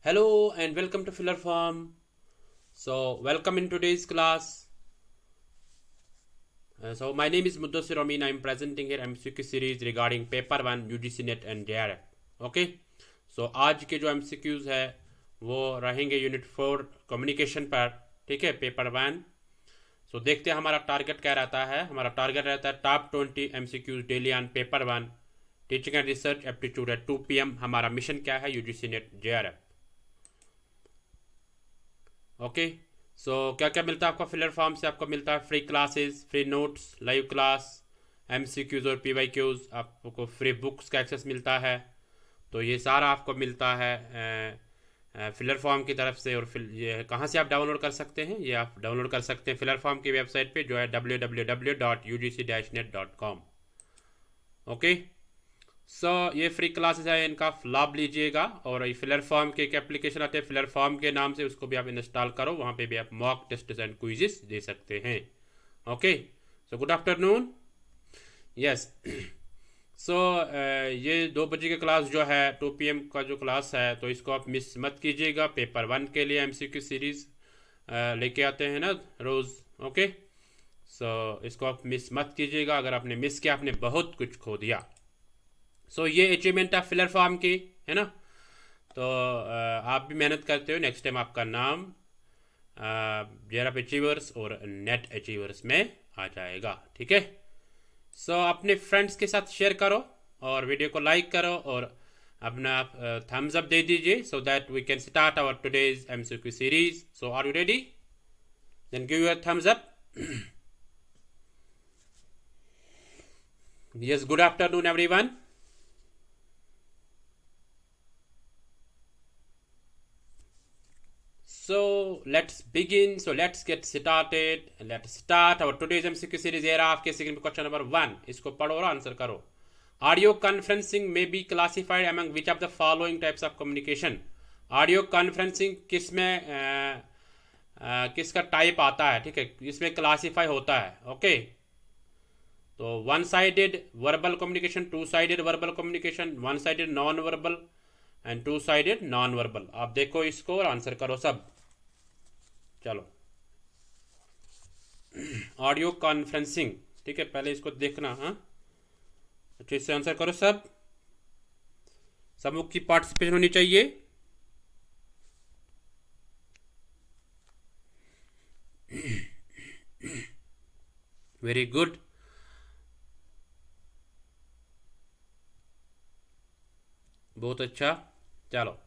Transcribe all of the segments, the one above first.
Hello and welcome to Filler Farm. So, welcome in today's class. So, my name is Muddasir Amin. I am presenting here MCQ series regarding Paper 1 UGC Net and JRF. Okay. So, आज के जो MCQs है वो रहेंगे unit 4 communication पर. ठीक है, paper 1. सो देखते हैं हमारा टारगेट क्या रहता है. हमारा टारगेट रहता है top 20 MCQs daily on paper 1 teaching and research aptitude at 2 PM. हमारा मिशन क्या है? UGC NET JRF. Okay. So क्या क्या मिलता है आपको फिलर फॉर्म से? आपको मिलता है free classes, free notes, live class, MCQs और PYQs. आपको फ्री बुक्स का एक्सेस मिलता है. तो ये सारा आपको मिलता है फिलर फॉर्म की तरफ से. और ये कहाँ से आप डाउनलोड कर सकते हैं? ये आप डाउनलोड कर सकते हैं फिलर फॉर्म की वेबसाइट पे जो है www.ugc-net.com. ओके. सो ये फ्री क्लासेस है, इनका लाभ लीजिएगा. और ये फिलर फॉर्म के एक एप्लीकेशन आते हैं फिलर फॉर्म के नाम से, उसको भी आप इंस्टॉल करो. वहाँ पे भी आप मॉक टेस्ट एंड क्विजेस दे सकते हैं. Okay. So good afternoon. Yes. So ये 2 बजे की क्लास जो है 2 PM का जो क्लास है, तो इसको आप मिस मत कीजिएगा. पेपर 1 के लिए MCQ सीरीज लेके आते हैं ना रोज़. ओके. सो इसको आप मिस मत कीजिएगा. अगर आपने मिस किया आपने बहुत कुछ खो दिया. सो ये अचीवमेंट है फिलर फॉर्म की, है ना. तो आप भी मेहनत करते हो, नेक्स्ट टाइम आपका नाम JRF अचीवर्स और नेट अचीवर्स में आ जाएगा. ठीक है. सो अपने फ्रेंड्स के साथ शेयर करो और वीडियो को लाइक करो और अपना थम्स अप दे दीजिए so that we can start our today's MCQ series. So are you ready? Then give your thumbs up. Yes, good afternoon everyone. So let's begin. So let's get started. Let's start our today's MCQ series. Here आपके second question number 1. इसको पढ़ो और answer करो. Audio conferencing may be classified among which of the following types of communication? Audio conferencing किस में किसका type आता है? ठीक है, इसमें क्लासीफाई होता है. ओके. तो one sided verbal communication, to sided verbal communication, one sided non verbal and to sided non verbal. आप देखो इसको और आंसर करो सब. चलो. Audio conferencing. ठीक है, पहले इसको देखना. हाँ, अच्छे से आंसर करो सब. सबकी की पार्टिसिपेशन होनी चाहिए. Very good. बहुत अच्छा. चलो.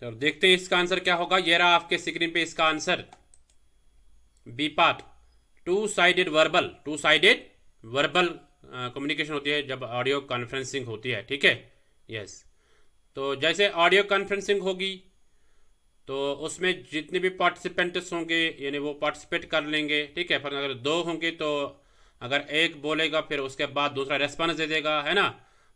तो देखते हैं इसका आंसर क्या होगा. ये रहा आपके स्क्रीन पे इसका answer. B part, two sided verbal. Two sided verbal communication होती है जब ऑडियो कॉन्फ्रेंसिंग होती है. ठीक है. यस. तो जैसे ऑडियो कॉन्फ्रेंसिंग होगी तो उसमें जितने भी पार्टिसिपेंट्स होंगे यानी वो पार्टिसिपेट कर लेंगे. ठीक है. पर अगर 2 होंगे तो अगर एक बोलेगा फिर उसके बाद दूसरा रेस्पॉन्स दे देगा, है ना.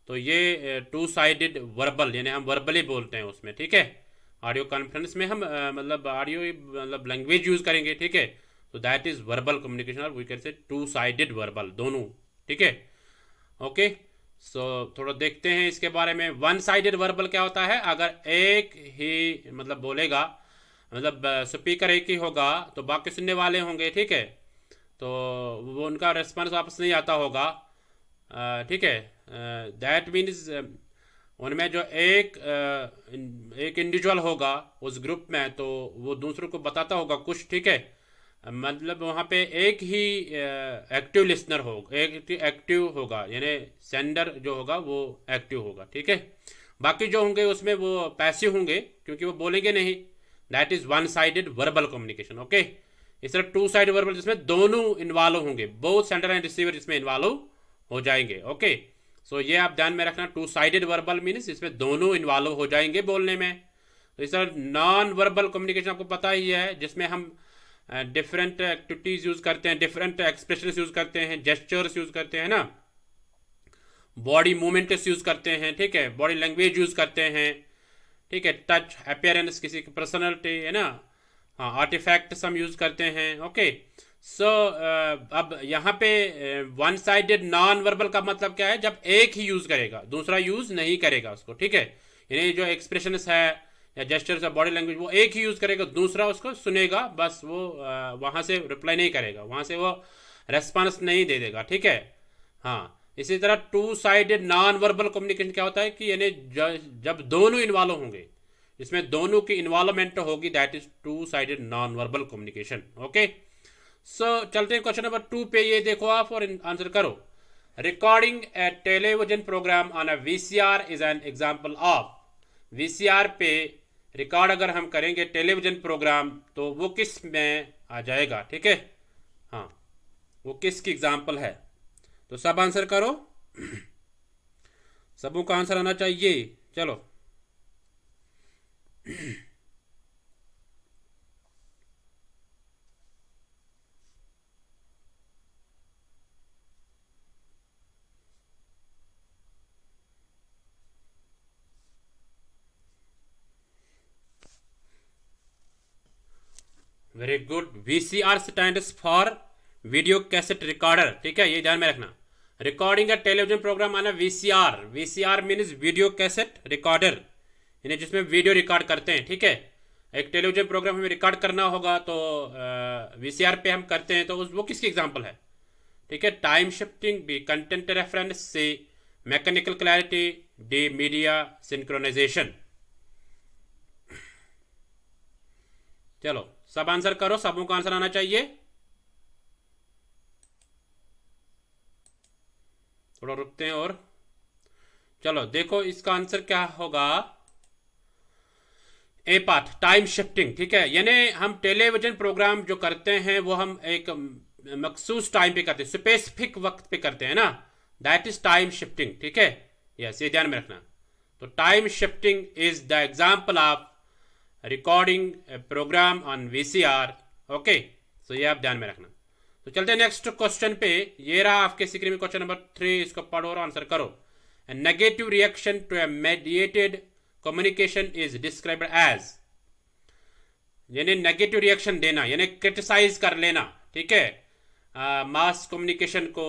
तो ये टू साइडेड वर्बल यानी हम वर्बली बोलते हैं उसमें. ठीक है. ऑडियो कॉन्फ्रेंस में हम मतलब ऑडियो मतलब लैंग्वेज यूज़ करेंगे. ठीक है. तो दैट इज़ वर्बल कम्युनिकेशन और we can say two sided verbal, दोनों. ठीक है. ओके. सो थोड़ा देखते हैं इसके बारे में. वन साइडेड वर्बल क्या होता है? अगर एक ही मतलब बोलेगा, मतलब स्पीकर एक ही होगा तो बाकी सुनने वाले होंगे. ठीक है. तो वो उनका रेस्पॉन्स वापस नहीं आता होगा. ठीक है. दैट मीन्स उनमें जो एक इंडिविजुअल होगा उस ग्रुप में तो वो दूसरों को बताता होगा कुछ. ठीक है. मतलब वहाँ पे एक ही एक्टिव लिसनर होगा, एक एक्टिव होगा यानी सेंडर जो होगा वो एक्टिव होगा. ठीक है. बाकी जो होंगे उसमें वो पैसिव होंगे क्योंकि वो बोलेंगे नहीं. That is one sided verbal communication. Okay. इस तरह टू साइड वर्बल जिसमें दोनों इन्वॉल्व होंगे, बोथ सेंडर एंड रिसीवर इसमें इन्वॉल्व हो जाएंगे. ओके. सो ये आप ध्यान में रखना. टू साइडेड वर्बल मीन्स इसमें दोनों इन्वॉल्व हो जाएंगे बोलने में. तो इस तरह नॉन वर्बल कम्युनिकेशन आपको पता ही है जिसमें हम डिफरेंट एक्टिविटीज़ यूज़ करते हैं, डिफरेंट एक्सप्रेशन यूज़ करते हैं, जेस्चर्स यूज़ करते हैं ना, बॉडी मूवमेंट्स यूज़ करते हैं. ठीक है. बॉडी लैंग्वेज यूज़ करते हैं. ठीक है. टच, अपियरेंस, किसी की पर्सनैलिटी, है ना. हाँ, आर्टिफैक्ट्स हम यूज़ करते हैं. ओके. सो अब यहाँ पे वन साइडेड नॉन वर्बल का मतलब क्या है, जब एक ही यूज करेगा दूसरा यूज नहीं करेगा उसको, ठीक है। यानी जो एक्सप्रेशन है या जेस्चर्स या बॉडी लैंग्वेज वो एक ही यूज करेगा, दूसरा उसको सुनेगा बस, वो वहाँ से रिप्लाई नहीं करेगा, वहाँ से वो रेस्पॉन्स नहीं दे देगा, ठीक है। हाँ, इसी तरह to sided non verbal communication क्या होता है कि यानी जब दोनों इन्वॉल्व होंगे, इसमें दोनों की इन्वॉल्वमेंट होगी, that is two sided non verbal communication. Okay, so चलते हैं क्वेश्चन नंबर 2 पे, ये देखो आप और आंसर करो। Recording a television programme on a VCR is an example of. VCR पे रिकॉर्ड अगर हम करेंगे टेलीविजन प्रोग्राम तो वो किस में आ जाएगा, ठीक है। हाँ, वो किसकी एग्जांपल है, तो सब आंसर करो। सबों का आंसर आना चाहिए, चलो। Very good. VCR stand for video cassette recorder, ठीक है, ये ध्यान में रखना। Recording a television programme on a VCR, VCR means video cassette recorder, यानी जिसमें वीडियो रिकॉर्ड करते हैं, ठीक है। एक टेलीविजन प्रोग्राम हमें रिकॉर्ड करना होगा तो वीसीआर पे हम करते हैं, तो वो किसकी एग्जांपल है, ठीक है। Time shifting, B content reference, C mechanical clarity, D media synchronisation. चलो सब आंसर करो, सबों का आंसर आना चाहिए। थोड़ा रुकते हैं और चलो देखो इसका आंसर क्या होगा। ए पार्ट टाइम शिफ्टिंग, ठीक है, यानी हम टेलीविजन प्रोग्राम जो करते हैं वो हम एक मखसूस टाइम पे करते हैं, स्पेसिफिक वक्त पे करते हैं ना, दैट इज टाइम शिफ्टिंग, ठीक है। यस, ये ध्यान में रखना। तो time shifting is the example of recording programme on VCR. Okay, so ये आप ध्यान में रखना। तो चलते हैं नेक्स्ट क्वेश्चन पे, ये रहा आपके स्क्रीन में क्वेश्चन नंबर 3, इसको पढ़ो और आंसर करो। A negative reaction to a mediated communication is described as, यानी नेगेटिव रिएक्शन देना यानी क्रिटिसाइज कर लेना, ठीक है, मास कम्युनिकेशन को,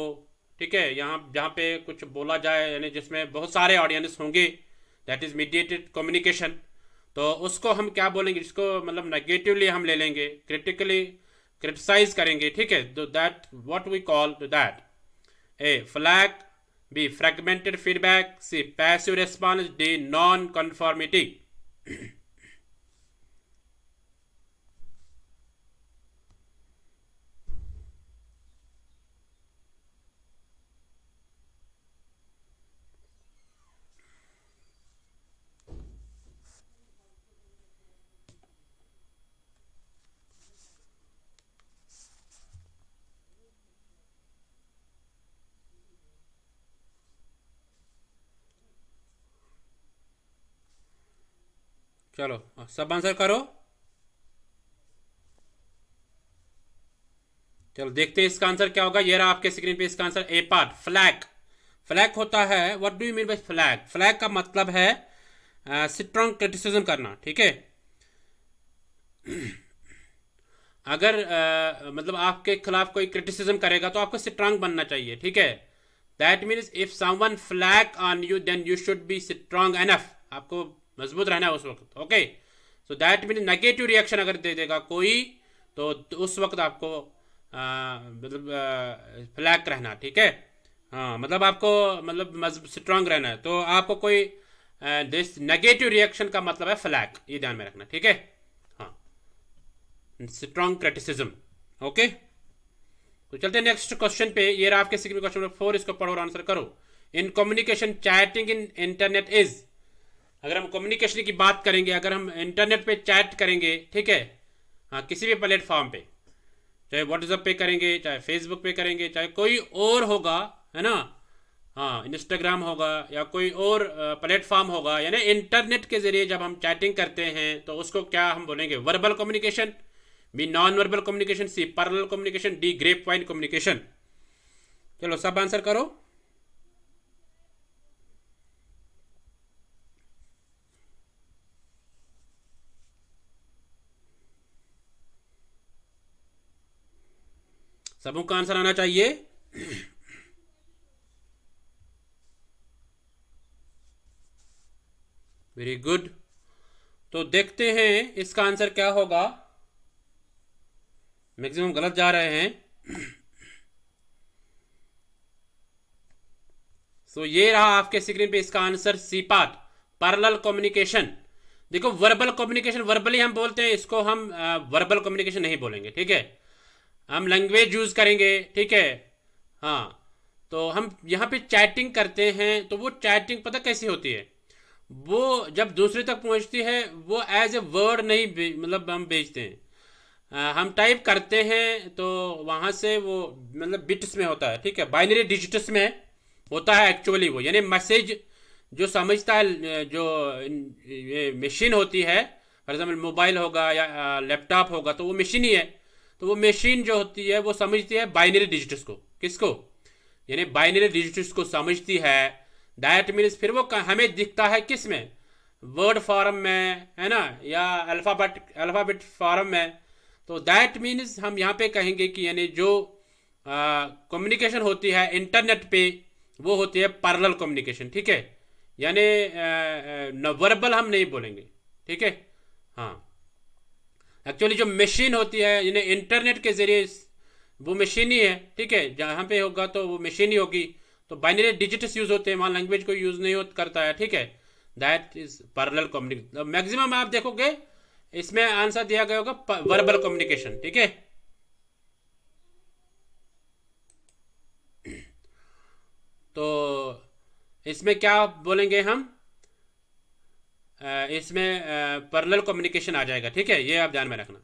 ठीक है, यहाँ जहाँ पे कुछ बोला जाए यानी जिसमें बहुत सारे ऑडियंस होंगे, दैट इज मीडिएटेड कम्युनिकेशन, तो उसको हम क्या बोलेंगे, जिसको मतलब नेगेटिवली हम ले लेंगे, क्रिटिकली क्रिटिसाइज करेंगे, ठीक है, तो that what we call that a flag, B fragmented feedback, C passive response, D non conformity. चलो सब आंसर करो। चलो देखते हैं इसका आंसर क्या होगा। ये रहा आपके स्क्रीन पे इसका आंसर, ए पार्ट फ्लैग। फ्लैग होता है, what do you mean by flag, flag का मतलब है स्ट्रॉन्ग क्रिटिसिज्म करना, ठीक है। अगर मतलब आपके खिलाफ कोई क्रिटिसिज्म करेगा तो आपको स्ट्रांग बनना चाहिए, ठीक है। That means if someone flag on you then you should be strong enough, आपको मजबूत रहना है उस वक्त, okay. So that means negative reaction अगर दे देगा कोई तो उस वक्त आपको मतलब फ्लैग रहना, ठीक है। हाँ, मतलब आपको मतलब स्ट्रांग रहना है, तो आपको कोई दिस नेगेटिव रिएक्शन का मतलब है फ्लैग, ये ध्यान में रखना, ठीक है। हाँ, स्ट्रॉन्ग क्रिटिसिज्म। ओके, तो चलते हैं नेक्स्ट क्वेश्चन पे। ये रहा आपके स्क्रीन में क्वेश्चन नंबर 4, इसको पढ़ो और आंसर करो। In communication chatting in internet is, अगर हम कम्युनिकेशन की बात करेंगे, अगर हम इंटरनेट पे चैट करेंगे, ठीक है, हाँ, किसी भी प्लेटफॉर्म पे, चाहे व्हाट्सएप पे करेंगे, चाहे फेसबुक पे करेंगे, चाहे कोई और होगा, है ना, हाँ, इंस्टाग्राम होगा या कोई और प्लेटफॉर्म होगा, यानी इंटरनेट के जरिए जब हम चैटिंग करते हैं तो उसको क्या हम बोलेंगे, verbal communication, B non verbal communication, C parallel communication, D grapevine communication. चलो सब आंसर करो। सबों का आंसर आना चाहिए। Very good. तो देखते हैं इसका आंसर क्या होगा। मैक्सिमम गलत जा रहे हैं। सो ये रहा आपके स्क्रीन पे इसका answer, C part, parallel communication. देखो वर्बल कम्युनिकेशन वर्बली हम बोलते हैं, इसको हम वर्बल कम्युनिकेशन नहीं बोलेंगे, ठीक है। हम लैंग्वेज यूज करेंगे, ठीक है। हाँ, तो हम यहाँ पे चैटिंग करते हैं, तो वो चैटिंग पता कैसी होती है, वो जब दूसरे तक पहुँचती है वो एज ए वर्ड नहीं मतलब हम भेजते हैं। हम टाइप करते हैं तो वहाँ से वो मतलब बिट्स में होता है, ठीक है, बाइनरी डिजिट्स में होता है एक्चुअली वो, यानी मैसेज जो समझता है, जो ये मशीन होती है, फॉर एग्जाम्पल मोबाइल होगा या लैपटॉप होगा, तो वो मशीन ही है। तो वो मशीन जो होती है वो समझती है बाइनरी डिजिट्स को, किसको, यानी बाइनरी डिजिट्स को समझती है। दैट मीन्स फिर वो हमें दिखता है किस में, वर्ड फॉर्म में, है ना, या अल्फ़ाबेट फॉर्म में। तो दैट मीन्स हम यहाँ पे कहेंगे कि यानी जो कम्युनिकेशन होती है इंटरनेट पे वो होती है पैरेलल कम्युनिकेशन, ठीक है। यानी वर्बल हम नहीं बोलेंगे, ठीक है। हाँ, एक्चुअली जो मशीन होती है यानी इंटरनेट के जरिए वो मशीन ही है, ठीक है, जहाँ पे होगा तो वो मशीन ही होगी। तो बाइनरी डिजिट्स यूज होते हैं, वहाँ लैंग्वेज को यूज नहीं करता है, ठीक है। That is parallel communication. Maximum आप देखोगे इसमें आंसर दिया गया होगा वर्बल कम्युनिकेशन, ठीक है। तो इसमें क्या बोलेंगे हम, इसमें पैरेलल कम्युनिकेशन आ जाएगा, ठीक है, ये आप ध्यान में रखना।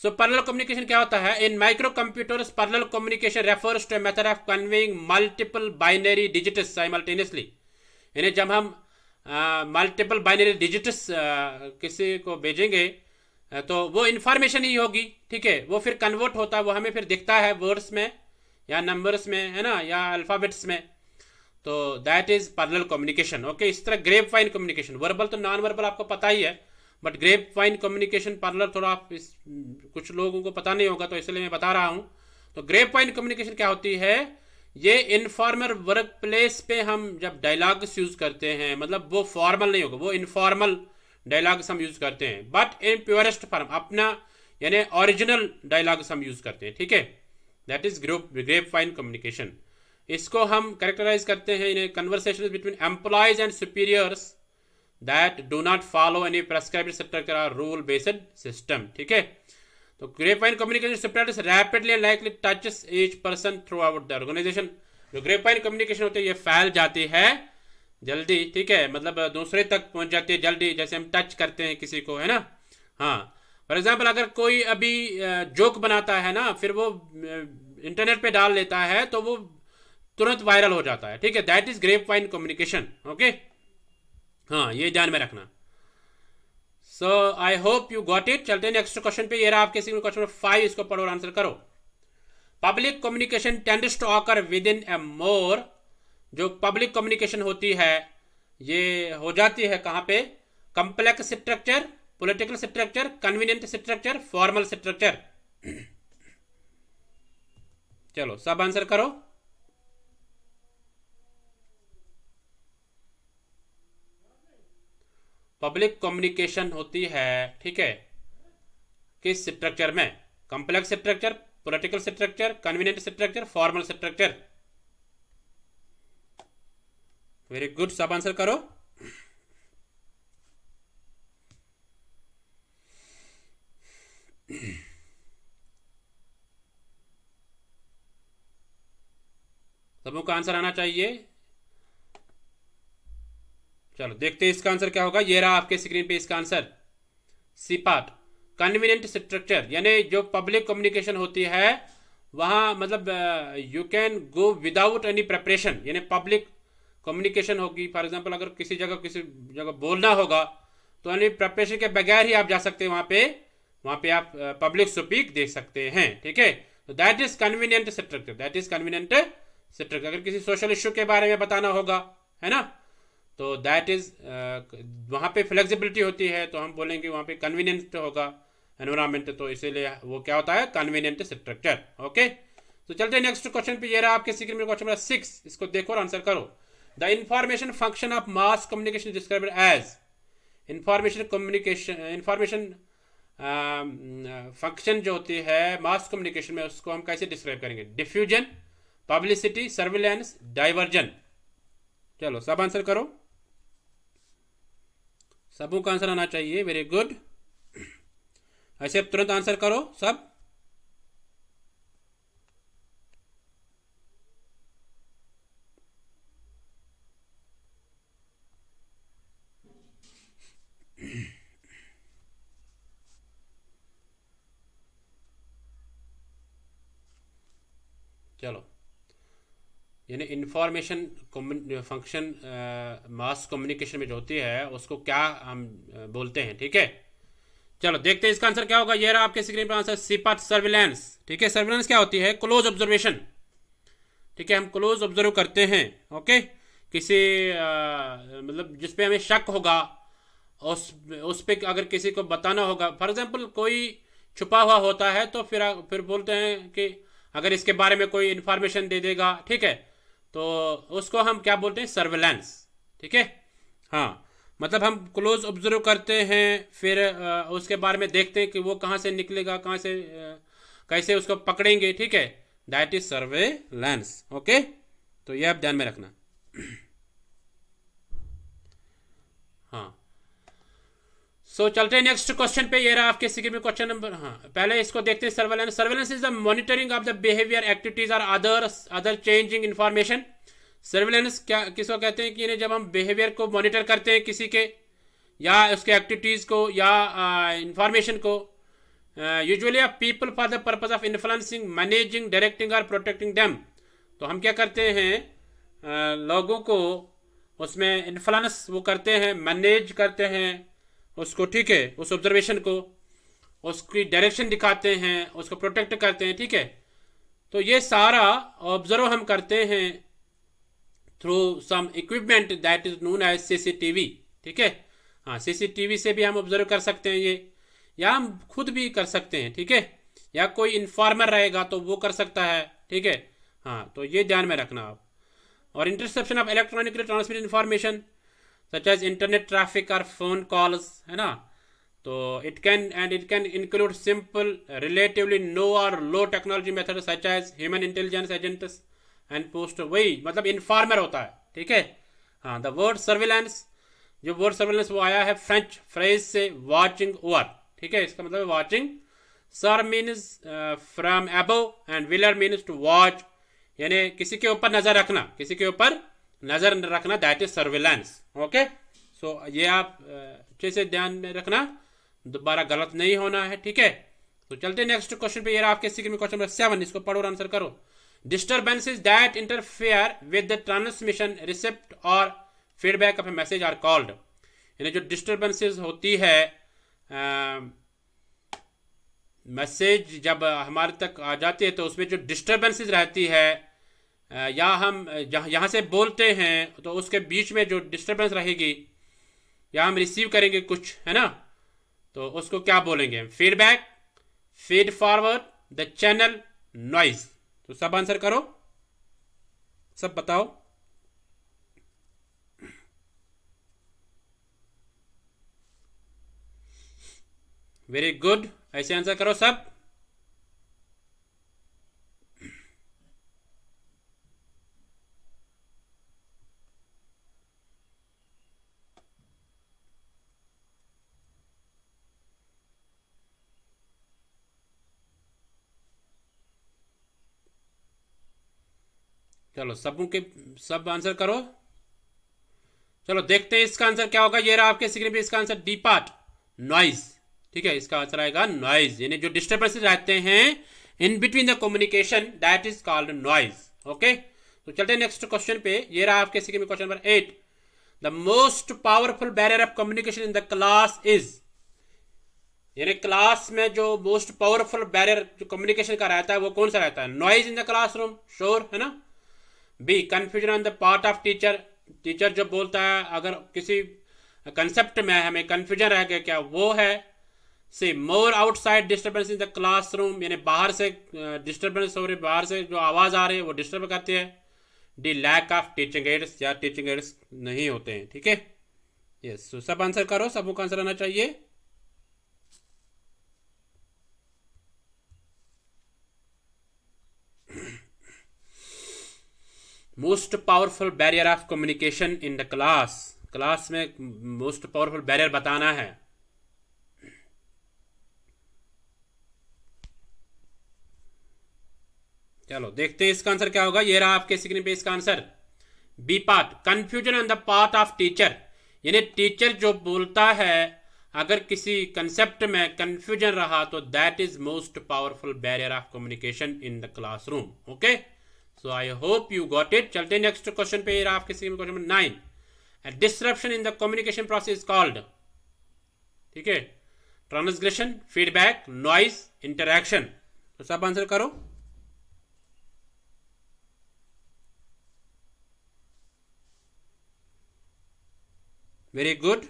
सो पैरेलल कम्युनिकेशन क्या होता है, in micro computers parallel communication refers to method of conveying multiple binary digits simultaneously. यानी जब हम मल्टीपल बाइनरी डिजिट्स किसी को भेजेंगे तो वो इंफॉर्मेशन ही होगी, ठीक है, वो फिर कन्वर्ट होता है, वो हमें फिर दिखता है वर्ड्स में या नंबर्स में, है ना, या अल्फ़ाबेट्स में। तो that is parallel communication, okay. इस तरह ग्रेप वाइन कम्युनिकेशन, वर्बल तो नॉन वर्बल आपको पता ही है, but grapevine communication parallel थोड़ा आप कुछ लोगों को पता नहीं होगा, तो इसलिए मैं बता रहा हूँ। तो ग्रेप वाइन कम्युनिकेशन क्या होती है, ये इनफॉर्मल वर्क प्लेस पे हम जब डायलॉग्स यूज करते हैं, मतलब वो फॉर्मल नहीं होगा, वो इनफॉर्मल डायलॉग्स हम यूज करते हैं, बट इन प्योरेस्ट फॉर्म, अपना यानी ओरिजिनल डायलॉग्स हम यूज करते हैं, ठीक है। That is grapevine communication. इसको हम कैरेक्टराइज करते हैं in conversation between employees and superiors that do not follow any prescribed structure और रूल बेस्ड सिस्टम, ठीक है। तो grapevine communication spreads rapidly and likely touches each person throughout the organisation. जो grapevine communication होती है ये फैल जाती है जल्दी, ठीक है, मतलब दूसरे तक पहुंच जाती है जल्दी, जैसे हम टच करते हैं किसी को, है ना। हाँ, फॉर एग्जाम्पल अगर कोई अभी जोक बनाता है ना, फिर वो इंटरनेट पे डाल लेता है तो वो तुरंत वायरल हो जाता है, ठीक है। That is grapevine communication, okay. हाँ, ये ध्यान में रखना। So I hope you got it. चलते हैं नेक्स्ट क्वेश्चन पे। ये रहा आपके क्वेश्चन नंबर 5, इसको पढ़ो और आंसर करो। Public communication tends to occur within a more, जो पब्लिक कम्युनिकेशन होती है ये हो जाती है कहाँ पे, complex structure, political structure, convenient structure, formal structure. चलो सब आंसर करो। पब्लिक कम्युनिकेशन होती है, ठीक है, किस स्ट्रक्चर में, complex structure, political structure, convenient structure, formal structure. Very good, सब आंसर करो। सबों का आंसर आना चाहिए। चलो देखते हैं इसका आंसर क्या होगा। ये रहा आपके स्क्रीन पे इसका answer, C part, convenient structure. यानी जो पब्लिक कम्युनिकेशन होती है वहाँ मतलब you can go without any preparation, यानी पब्लिक कम्युनिकेशन होगी। फॉर एग्जांपल अगर किसी जगह बोलना होगा तो यानी प्रेपरेशन के बगैर ही आप जा सकते हैं वहाँ पे आप पब्लिक स्पीक देख सकते हैं, ठीक है। तो that is convenient structure, that is convenient structure. अगर किसी सोशल इश्यू के बारे में बताना होगा, है ना, तो दैट इज वहाँ पे फ्लेक्सिबिलिटी होती है, तो हम बोलेंगे वहाँ पे कन्वीनियंट होगा एनवायरमेंट, तो इसीलिए वो क्या होता है, कन्वीनियंट स्ट्रक्चर, ओके। तो चलते हैं नेक्स्ट क्वेश्चन पे। ये रहा आपके स्क्रीन में क्वेश्चन नंबर 6, इसको देखो और आंसर करो। The information function of mass communication described as. Information function जो होती है मास कम्युनिकेशन में, उसको हम कैसे डिस्क्राइब करेंगे? Diffusion, publicity, surveillance, diversion. चलो सब आंसर करो, सबों का आंसर आना चाहिए। वेरी गुड, ऐसे तुरंत आंसर करो सब। चलो, यानी इंफॉर्मेशन फंक्शन मास कम्युनिकेशन में जो होती है उसको क्या हम बोलते हैं, ठीक है। चलो देखते हैं इसका आंसर क्या होगा। ये रहा आपके स्क्रीन पर आंसर, सी पार्ट सर्विलेंस। ठीक है, सर्विलेंस क्या होती है? Close observation. ठीक है, हम क्लोज ऑब्जर्व करते हैं, ओके, किसी मतलब जिस पे हमें शक होगा, उस पे अगर किसी को बताना होगा, फॉर एग्जांपल कोई छुपा हुआ होता है तो फिर बोलते हैं कि अगर इसके बारे में कोई इन्फॉर्मेशन दे देगा, ठीक है, तो उसको हम क्या बोलते हैं? सर्विलेंस। ठीक है, हाँ, मतलब हम क्लोज ऑब्जर्व करते हैं, फिर उसके बारे में देखते हैं कि वो कहाँ से निकलेगा, कहाँ से कैसे उसको पकड़ेंगे, ठीक है, दैट इज सर्वेलेंस। ओके, तो ये आप ध्यान में रखना। हाँ, सो चलते हैं नेक्स्ट क्वेश्चन पे। ये रहा आपके स्क्रीन में क्वेश्चन नंबर, हाँ, पहले इसको देखते हैं। Surveillance, surveillance is the monitoring of the behaviour, activities और अदर चेंजिंग इंफॉर्मेशन। सर्वेलेंस क्या किसको कहते हैं? कि जब हम बिहेवियर को मॉनिटर करते हैं किसी के, या उसके एक्टिविटीज़ को, या इंफॉर्मेशन को, usually of people for the purpose of influencing, managing, directing और प्रोटेक्टिंग देम। तो हम क्या करते हैं? लोगों को उसमें इन्फ्लुएंस वो करते हैं, मैनेज करते हैं उसको, ठीक है, उस ऑब्जर्वेशन को, उसकी डायरेक्शन दिखाते हैं, उसको प्रोटेक्ट करते हैं, ठीक है। तो ये सारा ऑब्जर्व हम करते हैं through some equipment that is known as CCTV. ठीक है, हाँ, सीसीटीवी से भी हम ऑब्जर्व कर सकते हैं ये, या हम खुद भी कर सकते हैं, ठीक है, या कोई इन्फॉर्मर रहेगा तो वो कर सकता है, ठीक है। हाँ, तो ये ध्यान में रखना आप। और interception of electronically transmit information such as internet traffic और फोन कॉल्स, है ना। तो it can include simple relatively no और low technology method such as human intelligence agents and post, वही मतलब इन्फॉर्मर होता है, ठीक है। हाँ, द वर्ड सर्विलेंस, जो वर्ड सर्विलेंस वो आया है फ्रेंच फ्रेज से वॉचिंग ओवर, ठीक है, इसका मतलब वॉचिंग। सर मीन्स फ्रॉम अबव एंड विलर मीन्स टू वॉच, यानी किसी के ऊपर नजर रखना, किसी के ऊपर नजर रखना, that is surveillance. Okay, so ये आप अच्छे से ध्यान में रखना, दोबारा गलत नहीं होना है, ठीक है। तो चलते नेक्स्ट क्वेश्चन पे। ये आपके स्क्रीन में क्वेश्चन नंबर 7, इसको पढ़ो और आंसर करो। Disturbances that interfere with the transmission, receipt और feedback of a message are called. यानी जो डिस्टर्बेंसेज होती है, मैसेज जब हमारे तक आ जाती है तो उसमें जो डिस्टर्बेंसेज रहती है, या हम यहाँ से बोलते हैं तो उसके बीच में जो डिस्टर्बेंस रहेगी, या हम रिसीव करेंगे कुछ, है ना, तो उसको क्या बोलेंगे? Feedback, feed forward, the channel, noise. तो सब आंसर करो, सब बताओ। वेरी गुड, ऐसे आंसर करो सब। चलो सब आंसर करो। चलो देखते हैं इसका आंसर क्या होगा। ये रहा आपके स्क्रीन पे इसका आंसर, डी पार्ट, नॉइज। ठीक है, इसका आंसर आएगा नॉइज, यानी जो डिस्टर्बेंसेस रहते हैं in between the communication, that is called noise. Okay, तो चलते हैं नेक्स्ट क्वेश्चन पे। ये रहा आपके स्क्रीन में question number 8। The most powerful barrier of communication in the class is, यानी क्लास में जो मोस्ट पावरफुल बैरियर जो कम्युनिकेशन का रहता है वो कौन सा रहता है? Noise in the classroom, sure है ना। B, confusion on the part of teacher, teacher जो बोलता है अगर किसी कंसेप्ट में हमें कंफ्यूजन रह गया, क्या वो है? Say more outside disturbance in the classroom, यानी बाहर से डिस्टर्बेंस हो रही, बाहर से जो आवाज़ आ रही है वो डिस्टर्ब करती है। D lack of teaching aids, या टीचिंग एड्स नहीं होते हैं, ठीक है। यस, सब आंसर करो, सबको आंसर आना चाहिए। Most powerful barrier of communication in the class, class में मोस्ट पावरफुल बैरियर बताना है। चलो देखते हैं इसका आंसर क्या होगा। ये रहा आपके स्क्रीन पे इसका answer. B part, confusion on the part of teacher, यानी टीचर जो बोलता है अगर किसी कंसेप्ट में कंफ्यूजन रहा तो that is most powerful barrier of communication in the classroom. Okay, so I hope you got it. चलते हैं नेक्स्ट क्वेश्चन पे। आपके screen question number 9, disruption in the communication process called, ठीक है, ट्रांसग्रेशन, फीडबैक, नॉइज, इंटरैक्शन। तो सब answer करो। Very good.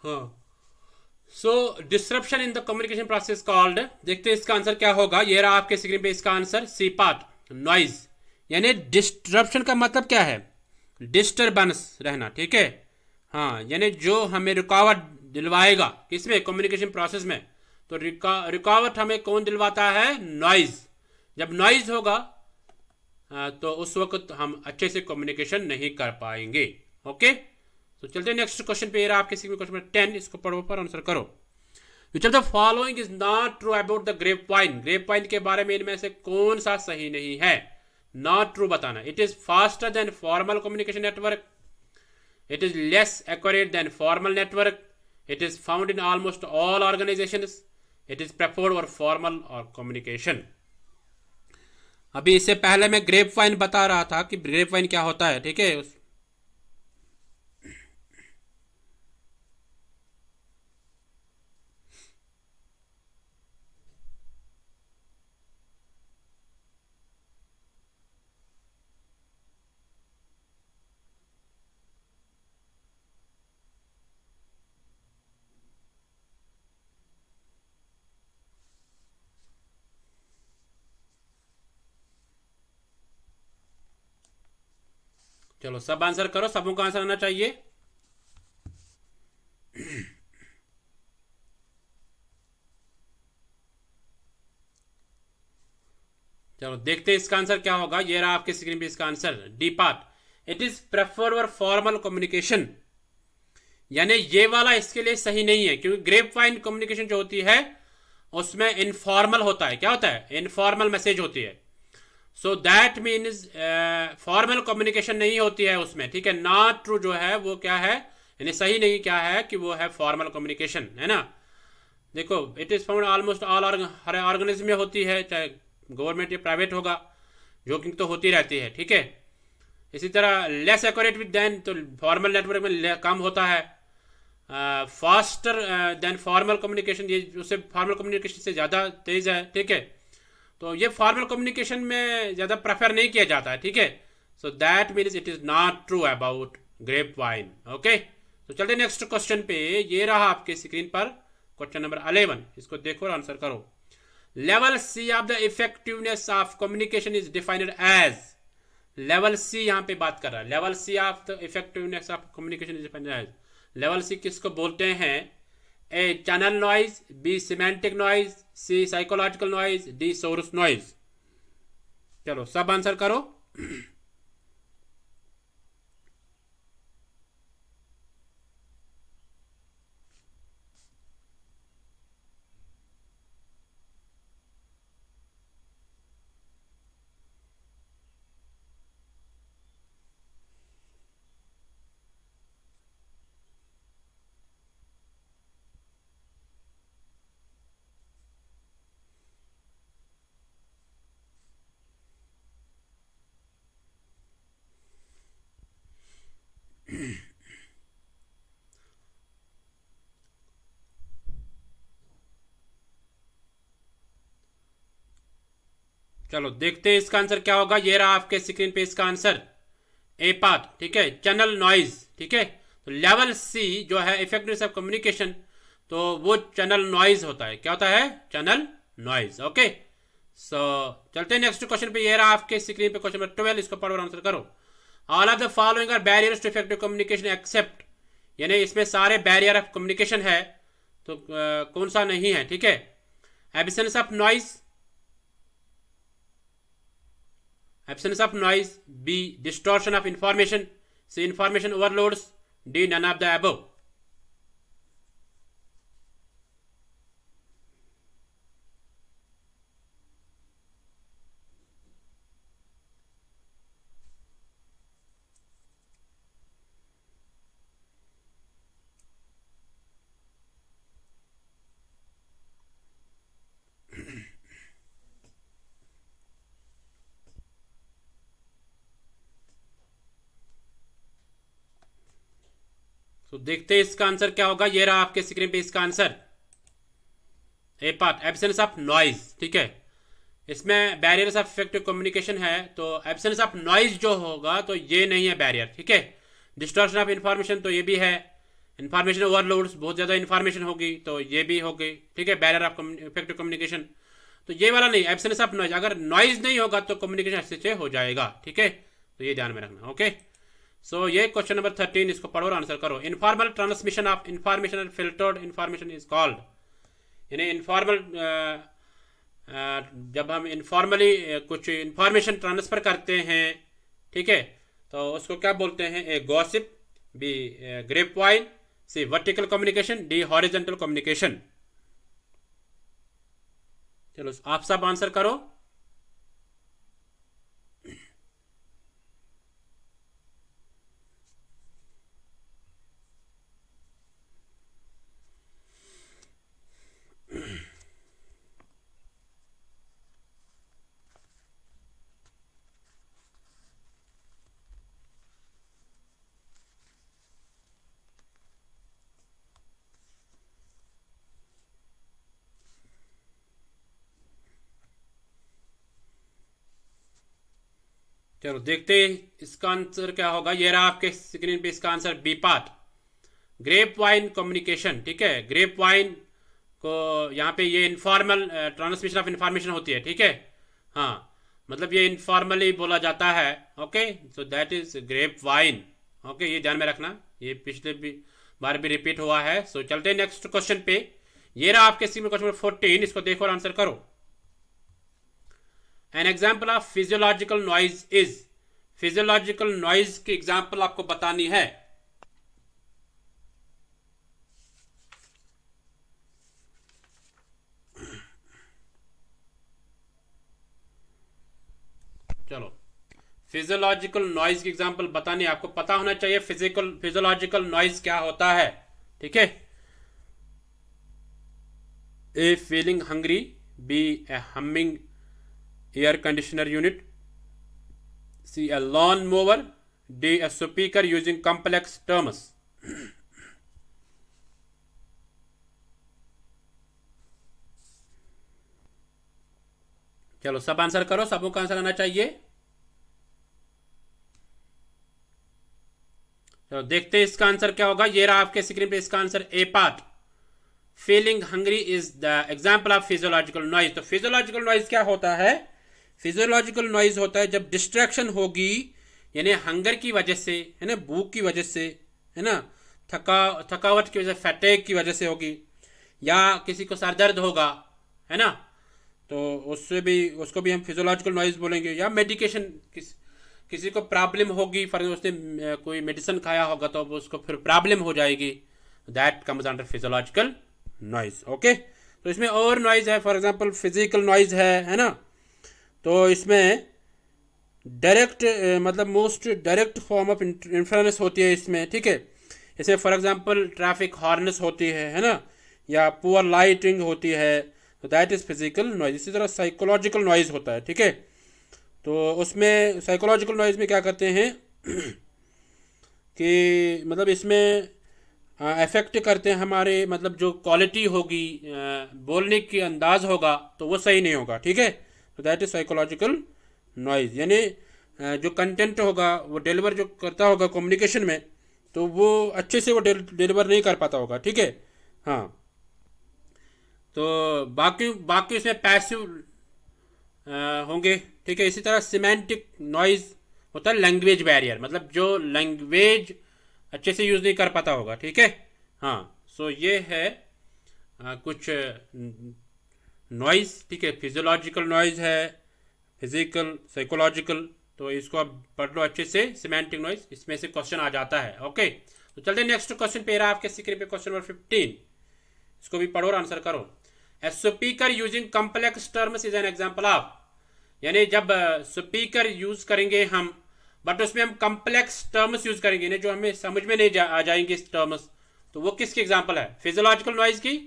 हाँ, so disruption in the communication process called, देखते हैं इसका आंसर क्या होगा। ये रहा आपके स्क्रीन पे इसका आंसर। सी पार्ट, नॉइज, यानी डिस्ट्रप्शन का मतलब क्या है, डिस्टर्बेंस रहना, ठीक है। हाँ, यानी जो हमें रुकावट दिलवाएगा किसमें, कम्युनिकेशन प्रोसेस में। तो रुकावट हमें कौन दिलवाता है, नॉइज। जब नॉइज होगा तो उस वक्त हम अच्छे से कम्युनिकेशन नहीं कर पाएंगे। ओके, तो चलते हैं नेक्स्ट क्वेश्चन पे। आपके क्वेश्चन नंबर 10, इसको पढ़ो पर आंसर करो। Which of the following is not true about the grapevine, grapevine के बारे में इनमें से कौन सा सही नहीं है, नॉट ट्रू बताना। It is faster than formal communication network, it is less accurate then formal network, it is found in almost all organisations, it is preferred for formal और कम्युनिकेशन। अभी इससे पहले मैं ग्रेप वाइन बता रहा था कि ग्रेप वाइन क्या होता है, ठीक है। चलो सब आंसर करो, सबों का आंसर आना चाहिए। चलो देखते हैं इसका आंसर क्या होगा। ये रहा आपके स्क्रीन पे इसका answer. D part, it is preferred for formal communication, यानी ये वाला इसके लिए सही नहीं है, क्योंकि ग्रेप वाइन कम्युनिकेशन जो होती है उसमें इनफॉर्मल होता है। क्या होता है, इनफॉर्मल मैसेज होती है। So that means formal communication नहीं होती है उसमें, ठीक है। नॉट ट्रू जो है वो क्या है, यानी सही नहीं क्या है कि वो है फॉर्मल कम्युनिकेशन, है ना। देखो, it is found almost all, her organism में होती है, चाहे गवर्नमेंट या प्राइवेट होगा, जोकिंग तो होती रहती है, ठीक है। इसी तरह लेस एक्यूरेट विद देन, तो फॉर्मल नेटवर्क में कम होता है। फास्टर देन फॉर्मल कम्युनिकेशन, ये उससे फॉर्मल कम्युनिकेशन से ज़्यादा तेज़ है, ठीक है। तो ये फॉर्मल कम्युनिकेशन में ज़्यादा प्रेफर नहीं किया जाता है, ठीक है। So that means it is not true about grapevine. Okay, तो चलते नेक्स्ट क्वेश्चन पे। ये रहा आपके स्क्रीन पर क्वेश्चन नंबर 11, इसको देखो और आंसर करो। Level C of the effectiveness of communication is defined as, level C यहाँ पे बात कर रहा है। Level C of the effectiveness of communication is defined as, level C किसको बोलते हैं, A channel noise, B semantic noise, C psychological noise, D source noise. चलो सब आंसर करो। चलो देखते हैं इसका आंसर क्या होगा। ये रहा आपके स्क्रीन पे इसका आंसर, ए पार्ट, ठीक है, चैनल नॉइज, ठीक है। तो लेवल सी जो है इफेक्टिवनेस ऑफ कम्युनिकेशन, तो वो चैनल नॉइज होता है। क्या होता है? Channel noise. ओके, सो चलते हैं नेक्स्ट क्वेश्चन पे। ये रहा आपके स्क्रीन पे क्वेश्चन नंबर 12, इसको पढ़ो और आंसर करो। All of the following are barriers to effective communication except, यानी इसमें सारे बैरियर ऑफ कम्युनिकेशन है, तो कौन सा नहीं है? ठीक है, absence of noise, absence of noise, B distortion of information, C information overloads, D none of the above. तो देखते हैं इसका आंसर क्या होगा। ये रहा आपके स्क्रीन पे इसका answer, A part, absence of noise, ठीक है। इसमें बैरियर्स ऑफ इफेक्टिव कम्युनिकेशन है, तो एब्सेंस ऑफ नॉइज जो होगा तो ये नहीं है बैरियर, ठीक है। डिस्टॉर्शन ऑफ इंफॉर्मेशन, तो ये भी है। इंफॉर्मेशन ओवरलोड्स, बहुत ज़्यादा इंफॉर्मेशन होगी तो ये भी होगी, ठीक है, बैरियर ऑफ इफेक्टिव कम्युनिकेशन। तो ये वाला नहीं, एब्सेंस ऑफ नॉइज। अगर नॉइज नहीं होगा तो कम्युनिकेशन अच्छे से हो जाएगा, ठीक है, तो ये ध्यान में रखना। ओके, सो ये क्वेश्चन नंबर 13, इसको पढ़ो और आंसर करो। Informal transmission of information and filtered information is called, यानी इनफॉर्मल, जब हम इनफॉर्मली कुछ इंफॉर्मेशन ट्रांसफर करते हैं, ठीक है, तो उसको क्या बोलते हैं? A gossip, B grapevine, C vertical communication, D horizontal communication. चलो आप सब आंसर करो। चलो देखते हैं इसका आंसर क्या होगा। ये रहा आपके स्क्रीन पे इसका answer, B part, grapevine communication, ठीक है। ग्रेप वाइन को यहाँ पे ये इनफॉर्मल ट्रांसमिशन ऑफ इंफॉर्मेशन होती है, ठीक है, हाँ, मतलब ये इनफॉर्मली बोला जाता है। Okay, so that is grapevine. Okay, ये ध्यान में रखना, ये पिछले बार भी रिपीट हुआ है। सो चलते हैं नेक्स्ट क्वेश्चन पे। ये रहा आपके स्क्रीन में क्वेश्चन नंबर 14, इसको देखो और आंसर करो। An example of physiological noise is, physiological noise की एग्जाम्पल आपको बतानी है। चलो, फिजियोलॉजिकल नॉइज की एग्जाम्पल बतानी है, आपको पता होना चाहिए फिजियोलॉजिकल नॉइज क्या होता है, ठीक है। A feeling hungry, B a humming air conditioner unit, C a lawn mower, D a speaker using complex terms. चलो सब आंसर करो, सबों का आंसर आना चाहिए। चलो देखते हैं इसका आंसर क्या होगा। ये रहा आपके स्क्रीन पे इसका answer, A part, feeling hungry is the example of physiological noise. तो फिजियोलॉजिकल नॉइज क्या होता है? फिजियोलॉजिकल नॉइज होता है जब डिस्ट्रैक्शन होगी, यानी हंगर की वजह से, है ना, भूख की वजह से, है ना, थकावट की वजह से, फैटेग की वजह से होगी, या किसी को सर दर्द होगा, है ना, तो उसको भी हम फिजियोलॉजिकल नॉइज बोलेंगे। या मेडिकेशन, किसी को प्रॉब्लम होगी, फॉर उसने कोई मेडिसिन खाया होगा तो उसको फिर प्रॉब्लम हो जाएगी, that comes under physiological noise. Okay, तो इसमें और नॉइज है, फॉर एग्जांपल फिजिकल नॉइज है ना, तो इसमें डायरेक्ट, मतलब most direct form of influence होती है इसमें, ठीक है। जैसे फॉर एग्जांपल ट्रैफिक हॉर्नेस होती है ना, या पुअर लाइटिंग होती है, तो दैट इज फिजिकल नॉइज। इसी तरह साइकोलॉजिकल नॉइज होता है, ठीक है। तो उसमें साइकोलॉजिकल नॉइज में क्या करते हैं कि मतलब इसमें अफेक्ट करते हैं हमारे, मतलब जो क्वालिटी होगी, बोलने की अंदाज होगा तो वो सही नहीं होगा, ठीक है। That is psychological noise. यानी जो कंटेंट होगा वो डिलीवर जो करता होगा कम्युनिकेशन में, तो वो अच्छे से वो डिलीवर नहीं कर पाता होगा, ठीक है। हाँ, तो बाकी बाकी इसमें पैसिव होंगे, ठीक है। इसी तरह सिमेंटिक नॉइज होता है लैंग्वेज बैरियर, मतलब जो लैंग्वेज अच्छे से यूज़ नहीं कर पाता होगा, ठीक है। हाँ, सो ये है कुछ नॉइज़, ठीक है। फिजियोलॉजिकल नॉइज़ है, फिजिकल, साइकोलॉजिकल, तो इसको आप पढ़ लो अच्छे से। सिमेंटिक नॉइज, इसमें से क्वेश्चन आ जाता है, ओके। तो चलते नेक्स्ट क्वेश्चन पे रहा आपके स्क्रीन पे, क्वेश्चन नंबर 15। इसको भी पढ़ो और आंसर करो। A speaker using complex terms is an example of, यानी जब स्पीकर यूज करेंगे हम, बट उसमें हम कॉम्प्लेक्स टर्म्स यूज करेंगे, जो हमें समझ में नहीं आ जाएंगे इस टर्म्स, तो वो किसकी एग्जांपल है? फिजियोलॉजिकल नॉइज की।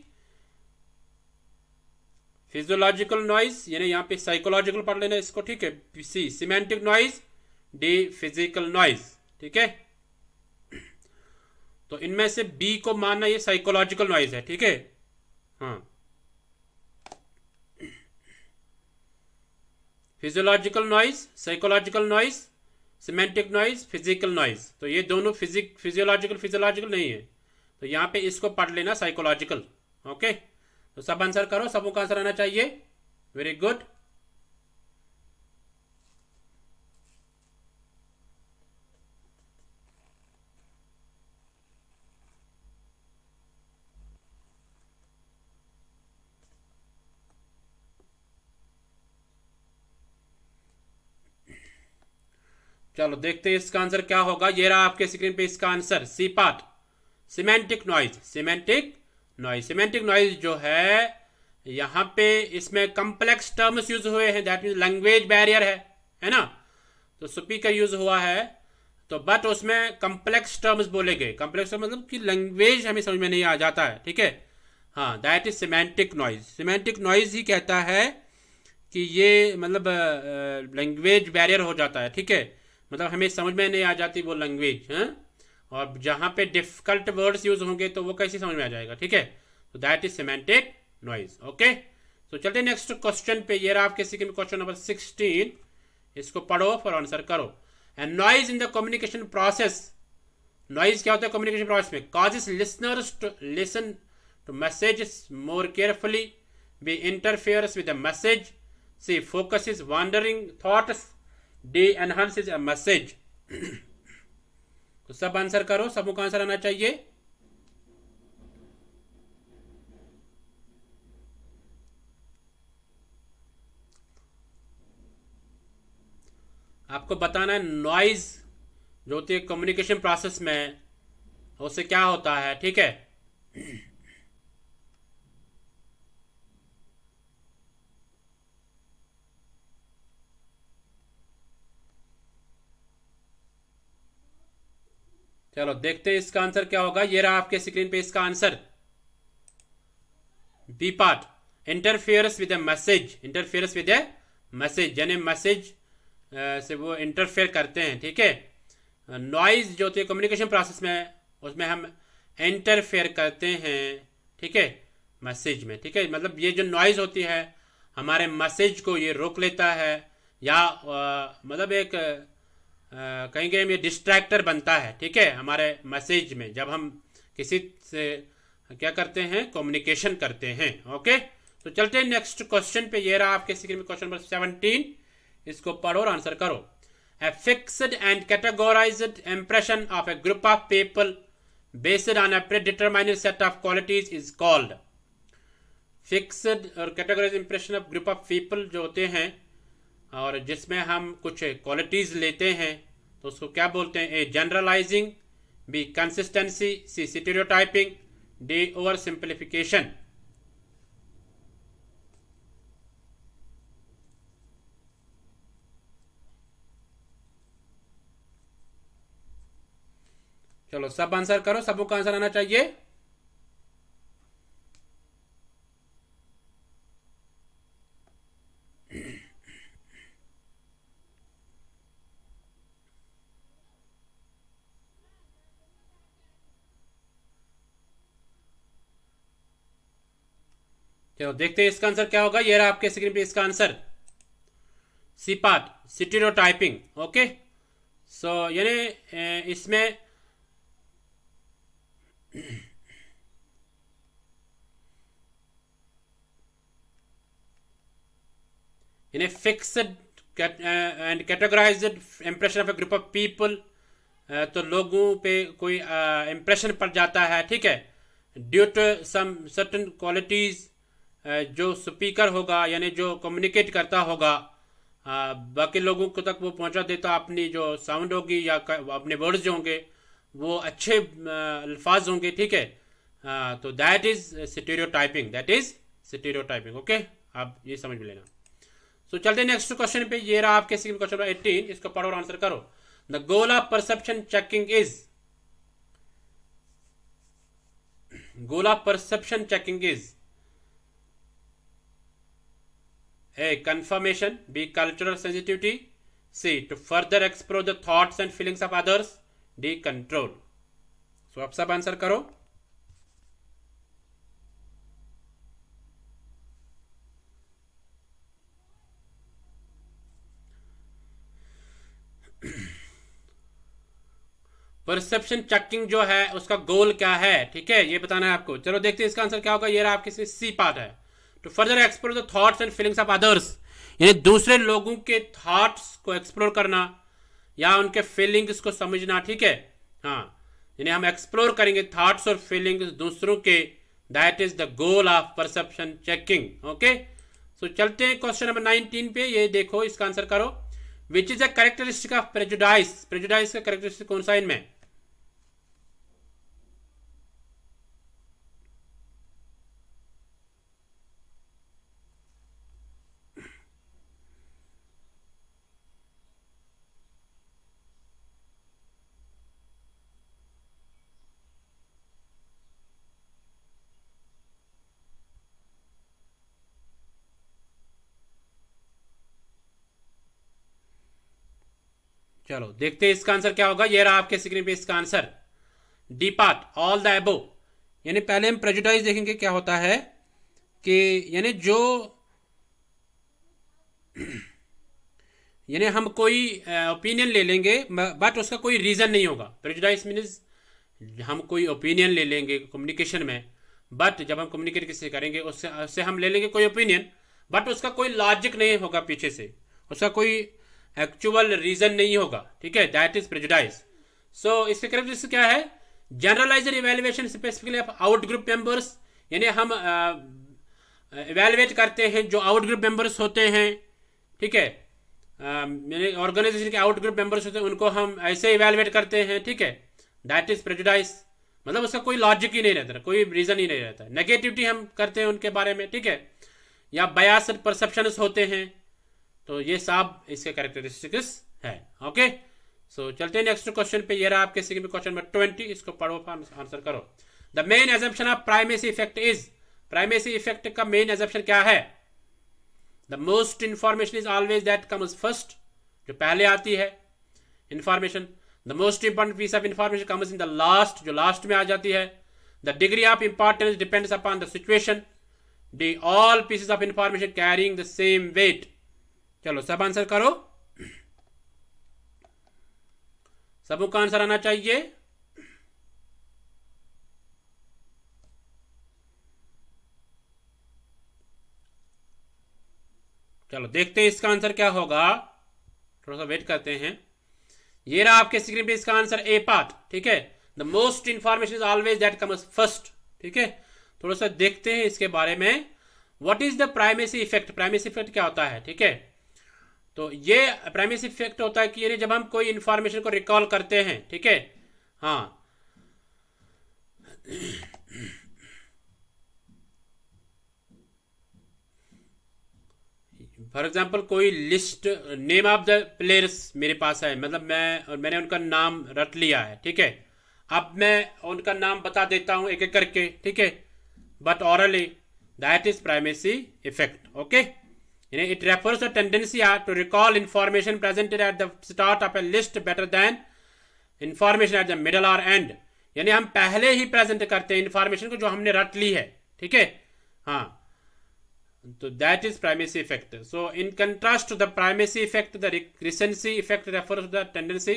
फिजियोलॉजिकल नॉइज यानी यहाँ पे साइकोलॉजिकल पढ़ लेना इसको, ठीक है। C semantic noise, D physical noise, ठीक है। तो इनमें से बी को मानना ये साइकोलॉजिकल नॉइज है, ठीक है। हाँ, physiological noise, psychological noise, semantic noise, physical noise, तो ये दोनों फिजियोलॉजिकल नहीं है, तो यहाँ पे इसको पढ़ लेना साइकोलॉजिकल, ओके। तो सब आंसर करो, सबों का आंसर आना चाहिए। Very good. चलो देखते हैं इसका आंसर क्या होगा। ये रहा आपके स्क्रीन पे इसका answer, C part, semantic noise. Semantic noise, semantic noise जो है यहाँ पे इसमें कॉम्प्लेक्स टर्म्स यूज हुए हैं, दैट मीन लैंग्वेज बैरियर है ना। तो स्पीकर यूज हुआ है, तो बट उसमें कॉम्प्लेक्स टर्म्स बोले गए। कॉम्प्लेक्स टर्म मतलब कि लैंग्वेज हमें समझ में नहीं आ जाता है, ठीक है। हाँ, that is semantic noise. Semantic noise ही कहता है कि ये मतलब लैंग्वेज बैरियर हो जाता है, ठीक है। मतलब हमें समझ में नहीं आ जाती वो लैंग्वेज, हैं। और जहाँ पे डिफिकल्ट वर्ड्स यूज होंगे तो वो कैसे समझ में आ जाएगा, ठीक है। तो that is semantic noise, okay. तो चलते नेक्स्ट क्वेश्चन पे। ये रहा आपके सीखे में क्वेश्चन नंबर 16। इसको पढ़ो और आंसर करो। And noise in the communication process, noise क्या होता है कम्युनिकेशन प्रोसेस में? Causes listeners to listen to messages more carefully, B interferes with the message, C focuses wandering thoughts, D enhances a message. तो सब answer करो, सबों का answer आना चाहिए। आपको बताना है नॉइज जो होती है कम्युनिकेशन प्रोसेस में, उससे क्या होता है, ठीक है। चलो देखते हैं इसका आंसर क्या होगा। ये रहा आपके स्क्रीन पे इसका answer, B part, interferes with a message. Interferes with a message यानी मैसेज से वो इंटरफेयर करते हैं, ठीक है। नॉइज जो होती है कम्युनिकेशन प्रोसेस में, उसमें हम इंटरफेयर करते हैं, ठीक है, मैसेज में, ठीक है। मतलब ये जो नॉइज होती है हमारे मैसेज को ये रोक लेता है, या मतलब एक कहेंगे हम ये डिस्ट्रैक्टर बनता है, ठीक है, हमारे मैसेज में, जब हम किसी से क्या करते हैं, कम्युनिकेशन करते हैं, ओके। तो चलते हैं नेक्स्ट क्वेश्चन पे। ये रहा आपके स्क्रीन में क्वेश्चन नंबर 17। इसको पढ़ो और आंसर करो। A fixed and categorized impression of a group of people based on a predetermined set of qualities is called, fixed और categorise impression of group of people जो होते हैं और जिसमें हम कुछ क्वालिटीज लेते हैं, तो उसको क्या बोलते हैं? A generalising, B consistency, C stereotyping, D oversimplification. चलो सब आंसर करो, सबों का आंसर आना चाहिए। चलो देखते हैं इसका आंसर क्या होगा। ये रहा आपके स्क्रीन पे इसका answer, C part stereotyping. Okay, so यानी इसमें यानी fixed and categorised impression of a group of people, तो लोगों पे कोई इम्प्रेशन पड़ जाता है, ठीक है, due to some certain qualities, जो स्पीकर होगा यानी जो कम्युनिकेट करता होगा बाकी लोगों को तक वो पहुंचा देता, अपनी जो साउंड होगी या अपने वर्ड्स जो होंगे वो अच्छे अल्फाज होंगे, ठीक है, तो that is stereotyping, that is stereotyping. Okay, आप ये समझ में लेना। सो चलते हैं नेक्स्ट क्वेश्चन पे। ये रहा आपके क्वेश्चन नंबर 18, इसको पढ़ो और आंसर करो। The goal of perception checking is, goal of perception checking is A. Confirmation. B. Cultural sensitivity. C. To further explore the thoughts and feelings of others. D. Control. So आप सब answer करो। Perception checking जो है उसका गोल क्या है, ठीक है, ये बताना है आपको। चलो देखते हैं इसका आंसर क्या होगा। ये रहा आपके सी पार्ट है, to further explore the thoughts and feelings of others, यानी दूसरे लोगों के थॉट्स को एक्सप्लोर करना या उनके फीलिंग्स को समझना, ठीक है, हाँ, यानी हम एक्सप्लोर करेंगे थॉट्स और फीलिंग्स दूसरों के, that is the goal of perception checking. Okay, so चलते हैं क्वेश्चन नंबर 19 पे। ये देखो, इसका आंसर करो। Which is a characteristic of prejudice, prejudice का कैरेक्टरिस्टिक कौन सा इनमें? चलो देखते हैं इसका आंसर क्या होगा। ये रहा आपके स्क्रीन पे इसका answer, D part, all the एबो। यानी पहले हम प्रेजुडाइज देखेंगे क्या होता है कि यानी जो यानी हम कोई ओपिनियन ले लेंगे बट उसका कोई रीज़न नहीं होगा। प्रेजुडाइज मीन्स हम कोई ओपिनियन ले लेंगे कम्युनिकेशन में, बट जब हम कम्युनिकेट किसी से करेंगे उससे हम ले लेंगे कोई ओपिनियन, बट उसका कोई लॉजिक नहीं होगा पीछे से, उसका कोई एक्चुअल रीजन नहीं होगा, ठीक है, दैट इज प्रेजुडाइज। सो इसके कैरेक्टरिस्टिक क्या है? Generaliser evaluation specifically of out group members, यानी हम इवेल्युएट करते हैं जो आउट ग्रुप मेंबर्स होते हैं, ठीक है, यानी ऑर्गेनाइजेशन के आउट ग्रुप मेंबर्स होते हैं उनको हम ऐसे इवेल्युएट करते हैं, ठीक है, दैट इज प्रेजुडाइज। मतलब उसका कोई लॉजिक ही नहीं रहता, कोई रीजन ही नहीं रहता। नेगेटिविटी हम करते हैं उनके बारे में, ठीक है, या बायस्ड परसेप्शंस होते हैं, तो ये सब इसके कैरेक्टरिस्टिक्स है। ओके, सो चलते हैं नेक्स्ट क्वेश्चन पे। ये रहा आपके सीक्वेंस में क्वेश्चन नंबर 20, इसको पढ़ो आंसर करो। The main assumption of primacy effect is, primacy effect का मेन एजम्पशन क्या है? The most information is always that comes first, जो पहले आती है information. The most important piece of information comes in the last, जो last में आ जाती है। The degree of importance depends upon the situation. The all pieces of information carrying the same weight. चलो सब आंसर करो, सबों का आंसर आना चाहिए। चलो देखते हैं इसका आंसर क्या होगा, थोड़ा सा वेट करते हैं। ये रहा आपके स्क्रीन पे इसका आंसर, ए पार्ट, ठीक है। The most information is always that comes first, ठीक है। थोड़ा सा देखते हैं इसके बारे में। What is the primacy effect? Primacy effect क्या होता है, ठीक है, तो ये प्राइमेसी इफेक्ट होता है कि यानी जब हम कोई इंफॉर्मेशन को रिकॉल करते हैं, ठीक है, हाँ, फॉर एग्जाम्पल कोई list, name of the players मेरे पास है, मतलब मैंने उनका नाम रट लिया है, ठीक है। अब मैं उनका नाम बता देता हूं एक एक करके, ठीक है, but hourly, that is primacy effect. Okay, it refers to a tendency to recall information presented at the start of a list better than information at the middle or end। यानी हम पहले ही प्रेजेंट करते हैं information को जो हमने रट ली है, ठीक है, हाँ, So that is primacy effect. So in contrast to the primacy effect, the recency effect refers to the tendency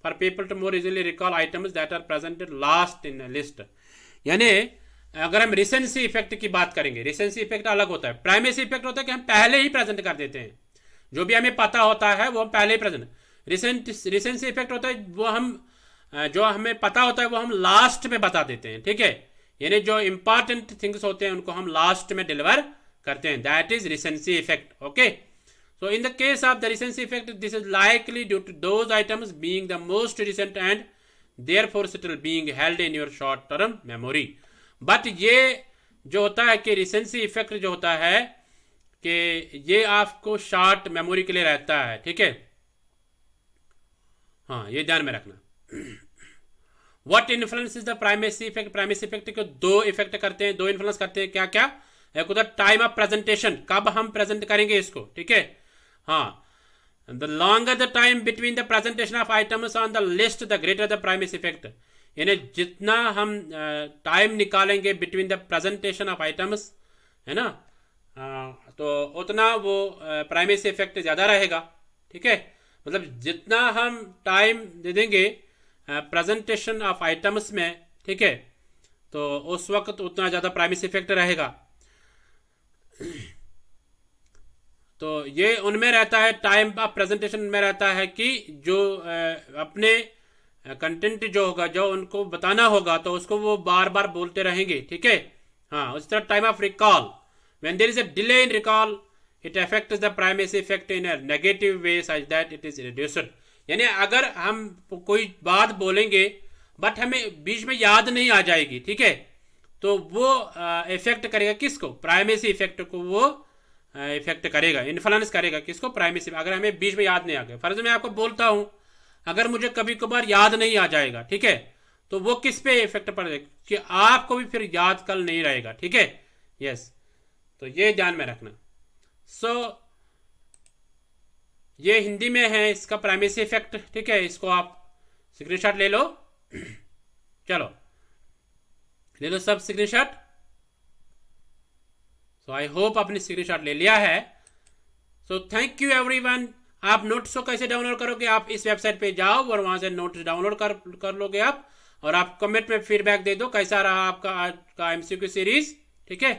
for people to more easily recall items that are presented last in a list. यानी अगर हम recency effect की बात करेंगे, recency effect अलग होता है. Primacy effect होता है कि हम पहले ही प्रेजेंट कर देते हैं, जो भी हमें पता होता है वो हम पहले ही प्रेजेंट. रिसेंसी इफेक्ट होता है वो हम जो हमें पता होता है वो हम लास्ट में बता देते हैं. ठीक है, यानी जो इंपॉर्टेंट थिंग्स होते हैं उनको हम लास्ट में डिलीवर करते हैं. That is recency effect. Okay, so in the case of the recency effect this is likely due to those items being the most recent and therefore still being held in your short term memory. But ये जो होता है कि recency effect जो होता है कि ये आपको शॉर्ट मेमोरी के लिए रहता है. ठीक है, हाँ, ये ध्यान में रखना. What influence is the primacy effect. Primacy effect को दो इफेक्ट करते हैं, दो इन्फ्लुएंस करते हैं. क्या क्या? एक होता है टाइम ऑफ प्रेजेंटेशन, कब हम प्रेजेंट करेंगे इसको. ठीक है, हाँ, the longer the time between the presentation of items on the list the greater the primacy effect. यानी जितना हम टाइम निकालेंगे between the presentation of items, है ना, तो उतना वो प्राइमेसी इफेक्ट ज़्यादा रहेगा. ठीक है, मतलब जितना हम टाइम दे देंगे प्रेजेंटेशन ऑफ आइटम्स में, ठीक है, तो उस वक्त उतना ज़्यादा प्राइमेसी इफेक्ट रहेगा. तो ये उनमें रहता है, टाइम ऑफ प्रेजेंटेशन में रहता है कि जो अपने कंटेंट जो होगा, जो उनको बताना होगा, तो उसको वो बार बार बोलते रहेंगे. ठीक है, हाँ. उस तरह time of recall, when there is a delay in recall it affects the primacy effect in a negative way such that it is reduced. यानी अगर हम कोई बात बोलेंगे बट हमें बीच में याद नहीं आ जाएगी, ठीक है, तो वो इफेक्ट करेगा किसको? प्राइमेसी इफेक्ट को वो इफेक्ट करेगा, इन्फ्लुएंस करेगा किसको? प्राइमेसी. अगर हमें बीच में याद नहीं आ गया, फर्ज मैं आपको बोलता हूं, अगर मुझे कभी कभार याद नहीं आ जाएगा, ठीक है, तो वो किस पे इफेक्ट पड़ेगा? कि आपको भी फिर याद कल नहीं रहेगा. ठीक है, यस, तो ये ध्यान में रखना. सो ये हिंदी में है इसका प्राइमेसी इफेक्ट. ठीक है, इसको आप स्क्रीनशॉट ले लो. चलो ले लो सब स्क्रीनशॉट. सो आई होप आपने स्क्रीनशॉट ले लिया है. So thank you everyone. आप नोट्स को कैसे डाउनलोड करोगे? आप इस वेबसाइट पे जाओ और वहां से नोट्स डाउनलोड कर लोगे आप, और आप कमेंट में फीडबैक दे दो कैसा रहा आपका आज का एमसीक्यू सीरीज. ठीक है,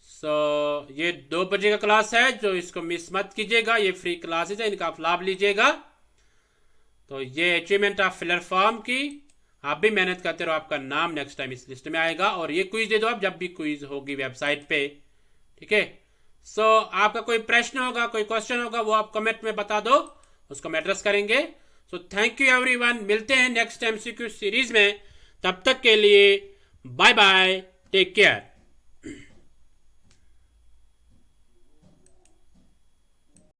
सो ये 2 बजे का क्लास है, जो इसको मिस मत कीजिएगा. ये फ्री क्लासेज है, इनका आप लाभ लीजिएगा. तो ये अचीवमेंट ऑफ फिलर फॉर्म की आप भी मेहनत करते रहो, आपका नाम नेक्स्ट टाइम इस लिस्ट में आएगा. और ये क्विज दे दो आप जब भी क्विज होगी वेबसाइट पे. ठीक है, सो आपका कोई प्रश्न होगा, कोई क्वेश्चन होगा, वो आप कमेंट में बता दो, उसको हम एड्रेस करेंगे. So thank you everyone. मिलते हैं नेक्स्ट एमसीक्यू सीरीज में. तब तक के लिए बाय बाय, टेक केयर.